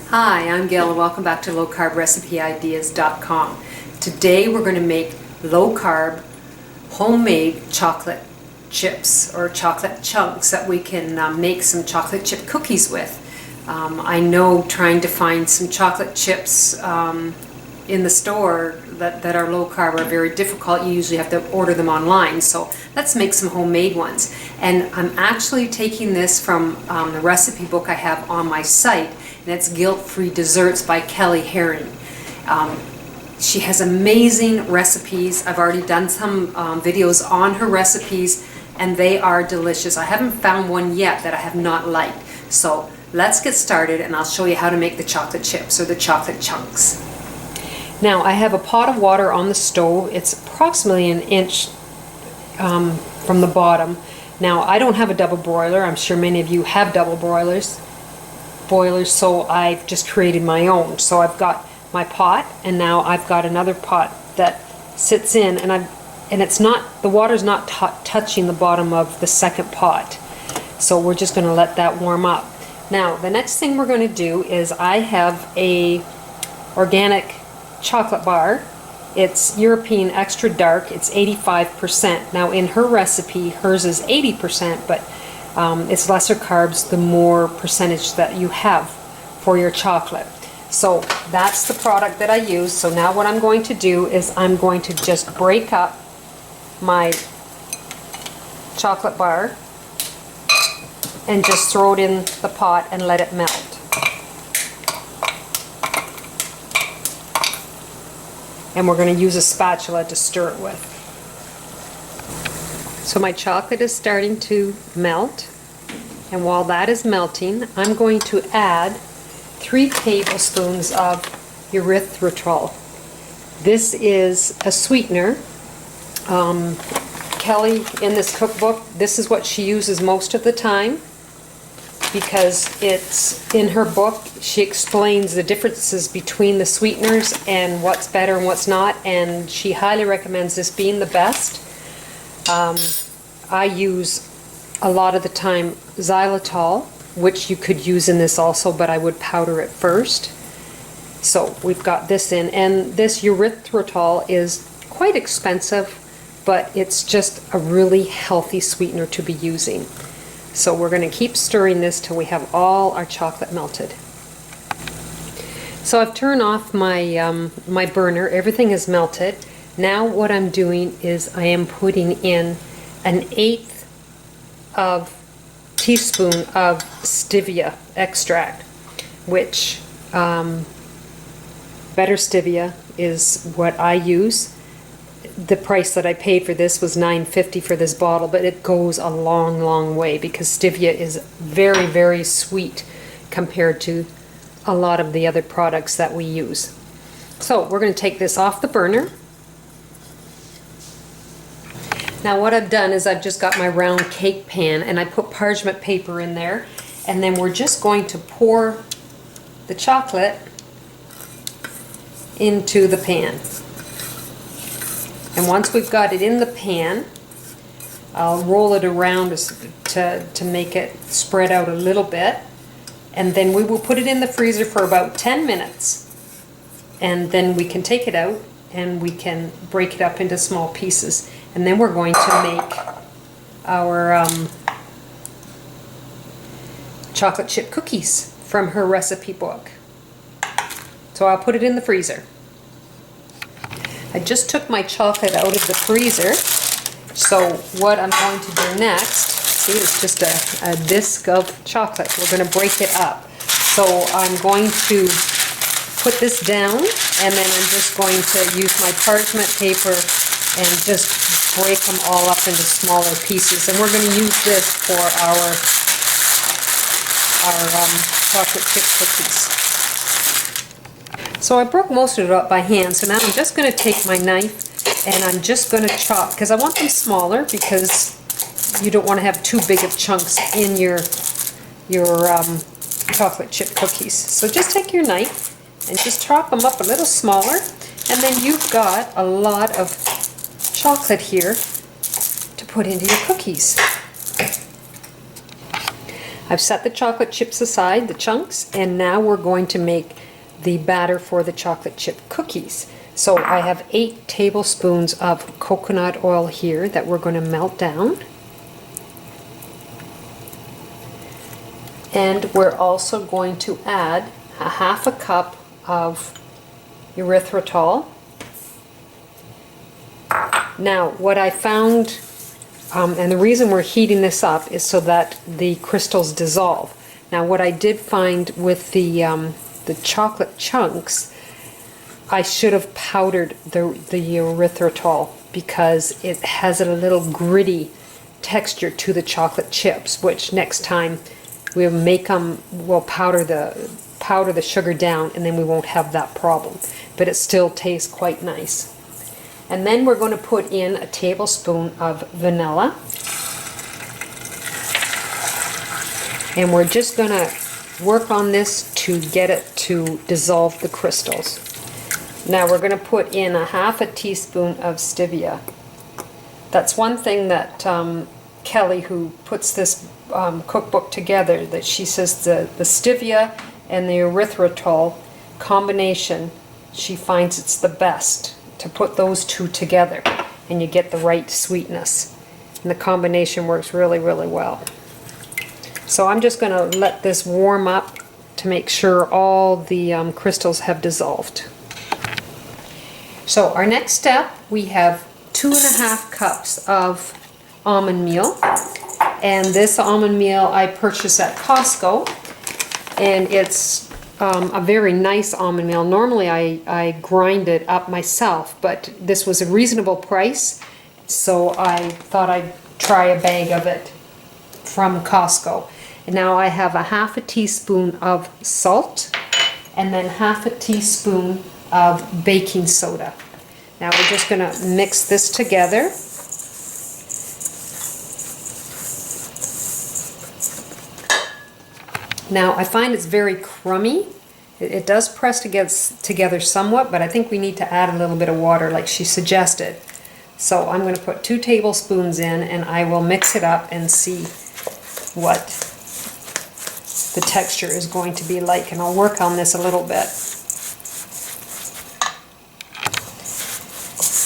Hi, I'm Gail and welcome back to low-carb-recipe-ideas.com. Today we're going to make low-carb homemade chocolate chips or chocolate chunks that we can make some chocolate chip cookies with. I know trying to find some chocolate chips in the store that are low-carb are very difficult. You usually have to order them online, so let's make some homemade ones. And I'm actually taking this from the recipe book I have on my site, and it's Guilt-Free Desserts by Kelly Herring. She has amazing recipes. I've already done some videos on her recipes, and they are delicious. I haven't found one yet that I have not liked. So let's get started, and I'll show you how to make the chocolate chips or the chocolate chunks. Now I have a pot of water on the stove. It's approximately an inch from the bottom. Now I don't have a double broiler. I'm sure many of you have double boilers, so I've just created my own. So I've got my pot, and now I've got another pot that sits in, and it's not, the water's not touching the bottom of the second pot. So we're just going to let that warm up. Now the next thing we're going to do is I have a organic chocolate bar. It's European Extra Dark. It's 85%. Now in her recipe, hers is 80%, but it's lesser carbs the more percentage that you have for your chocolate. So that's the product that I use. So now what I'm going to do is I'm going to just break up my chocolate bar and just throw it in the pot and let it melt. And we're going to use a spatula to stir it with. So my chocolate is starting to melt, and while that is melting, I'm going to add 3 tablespoons of erythritol. This is a sweetener. Kelly, in this cookbook, this is what she uses most of the time, because it's in her book. She explains the differences between the sweeteners and what's better and what's not, and she highly recommends this being the best. I use a lot of the time xylitol, which you could use in this also, but I would powder it first. So we've got this in, and this erythritol is quite expensive, but it's just a really healthy sweetener to be using. So we're going to keep stirring this till we have all our chocolate melted. So I've turned off my my burner. Everything is melted. Now what I'm doing is I am putting in 1/8 of teaspoon of stevia extract, which better stevia is what I use. The price that I paid for this was $9.50 for this bottle, but it goes a long way because stevia is very, very sweet compared to a lot of the other products that we use. So we're going to take this off the burner. Now what I've done is I've just got my round cake pan, and I put parchment paper in there, and then we're just going to pour the chocolate into the pan. And once we've got it in the pan, I'll roll it around to make it spread out a little bit, and then we will put it in the freezer for about 10 minutes, and then we can take it out and we can break it up into small pieces, and then we're going to make our chocolate chip cookies from her recipe book. So I'll put it in the freezer. I just took my chocolate out of the freezer, so what I'm going to do next, see, it's just a disc of chocolate. We're going to break it up. So I'm going to put this down, and then I'm just going to use my parchment paper and just break them all up into smaller pieces. And we're going to use this for our chocolate chip cookies. So I broke most of it up by hand, so now I'm just going to take my knife and I'm just going to chop, because I want them smaller, because you don't want to have too big of chunks in your chocolate chip cookies. So just take your knife and just chop them up a little smaller, and then you've got a lot of chocolate here to put into your cookies. I've set the chocolate chips aside, the chunks, and now we're going to make the batter for the chocolate chip cookies. So I have 8 tablespoons of coconut oil here that we're going to melt down. And we're also going to add a half a cup of erythritol. Now, what I found, and the reason we're heating this up is so that the crystals dissolve. Now, what I did find with the chocolate chunks, I should have powdered the erythritol because it has a little gritty texture to the chocolate chips, which next time we'll make them, we'll powder the sugar down, and then we won't have that problem. But it still tastes quite nice. And then we're going to put in a tablespoon of vanilla. And we're just going to work on this to get it to dissolve the crystals. Now we're going to put in a half a teaspoon of stevia. That's one thing that Kelly, who puts this cookbook together, that she says the stevia and the erythritol combination, she finds it's the best to put those two together, and you get the right sweetness. And the combination works really, really well. So I'm just going to let this warm up to make sure all the crystals have dissolved. So our next step, we have 2.5 cups of almond meal. And this almond meal I purchased at Costco, and it's a very nice almond meal. Normally I grind it up myself, but this was a reasonable price, so I thought I'd try a bag of it from Costco. And now I have a half a teaspoon of salt and then half a teaspoon of baking soda. Now we're just going to mix this together. Now I find it's very crummy. It does press together somewhat, but I think we need to add a little bit of water like she suggested. So I'm going to put 2 tablespoons in, and I will mix it up and see what the texture is going to be like, and I'll work on this a little bit.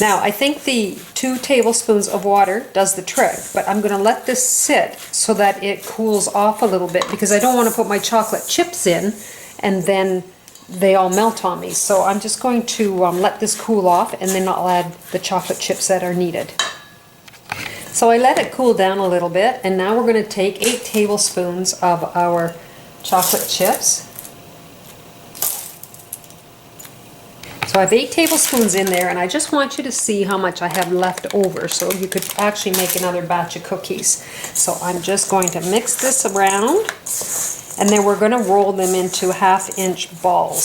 Now I think the 2 tablespoons of water does the trick, but I'm going to let this sit so that it cools off a little bit, because I don't want to put my chocolate chips in and then they all melt on me. So I'm just going to let this cool off, and then I'll add the chocolate chips that are needed. So I let it cool down a little bit, and now we're going to take 8 tablespoons of our chocolate chips. So I have 8 tablespoons in there, and I just want you to see how much I have left over, so you could actually make another batch of cookies. So I'm just going to mix this around, and then we're going to roll them into 1/2-inch balls.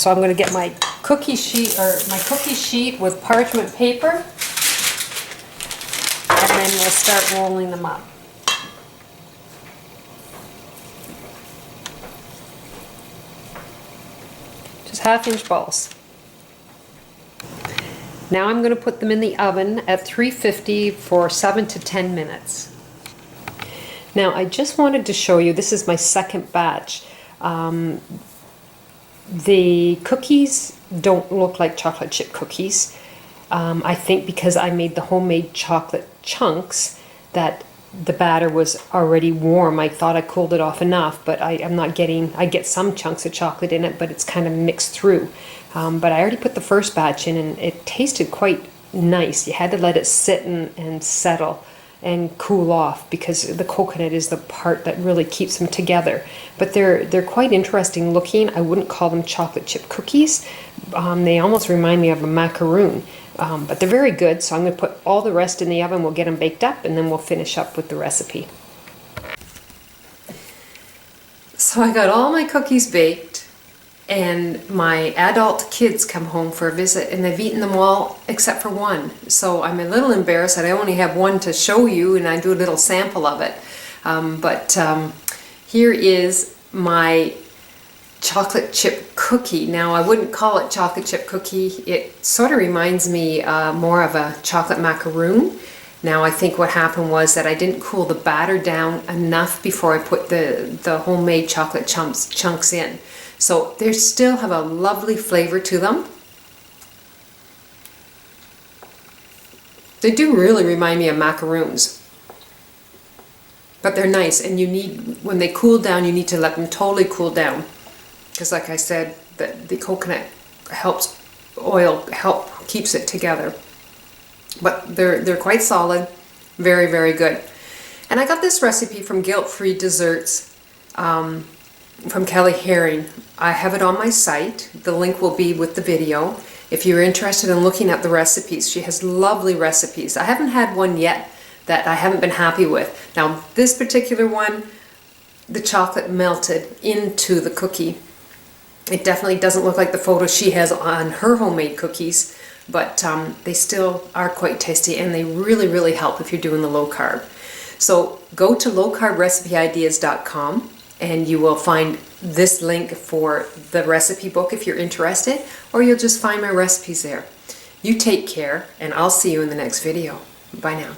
So I'm going to get my cookie sheet with parchment paper, and then we'll start rolling them up. Just 1/2-inch balls. Now I'm going to put them in the oven at 350 for 7 to 10 minutes. Now I just wanted to show you, this is my second batch. The cookies don't look like chocolate chip cookies. I think because I made the homemade chocolate chunks that the batter was already warm. I thought I cooled it off enough, but I'm not getting, I get some chunks of chocolate in it, but it's kind of mixed through. But I already put the first batch in, and it tasted quite nice. You had to let it sit and settle and cool off, because the coconut is the part that really keeps them together. But they're quite interesting looking. I wouldn't call them chocolate chip cookies. They almost remind me of a macaroon. But they're very good, so I'm going to put all the rest in the oven. We'll get them baked up, and then we'll finish up with the recipe. So I got all my cookies baked, and my adult kids come home for a visit, and they've eaten them all except for one. So I'm a little embarrassed that I only have one to show you, and I do a little sample of it. Here is my chocolate chip cookie. Now I wouldn't call it chocolate chip cookie. It sort of reminds me more of a chocolate macaroon, Now I think what happened was that I didn't cool the batter down enough before I put the homemade chocolate chunks in. So they still have a lovely flavor to them. They do really remind me of macaroons. But they're nice, and you need, when they cool down, you need to let them totally cool down. Because like I said, the coconut keeps it together. But they're quite solid, very, very good. And I got this recipe from Guilt Free Desserts from Kelly Herring. I have it on my site. The link will be with the video. If you're interested in looking at the recipes, she has lovely recipes. I haven't had one yet that I haven't been happy with. Now this particular one, the chocolate melted into the cookie. It definitely doesn't look like the photo she has on her homemade cookies, but they still are quite tasty, and they really, really help if you're doing the low carb. So go to low-carb-recipe-ideas.com and you will find this link for the recipe book if you're interested, or you'll just find my recipes there. You take care, and I'll see you in the next video. Bye now.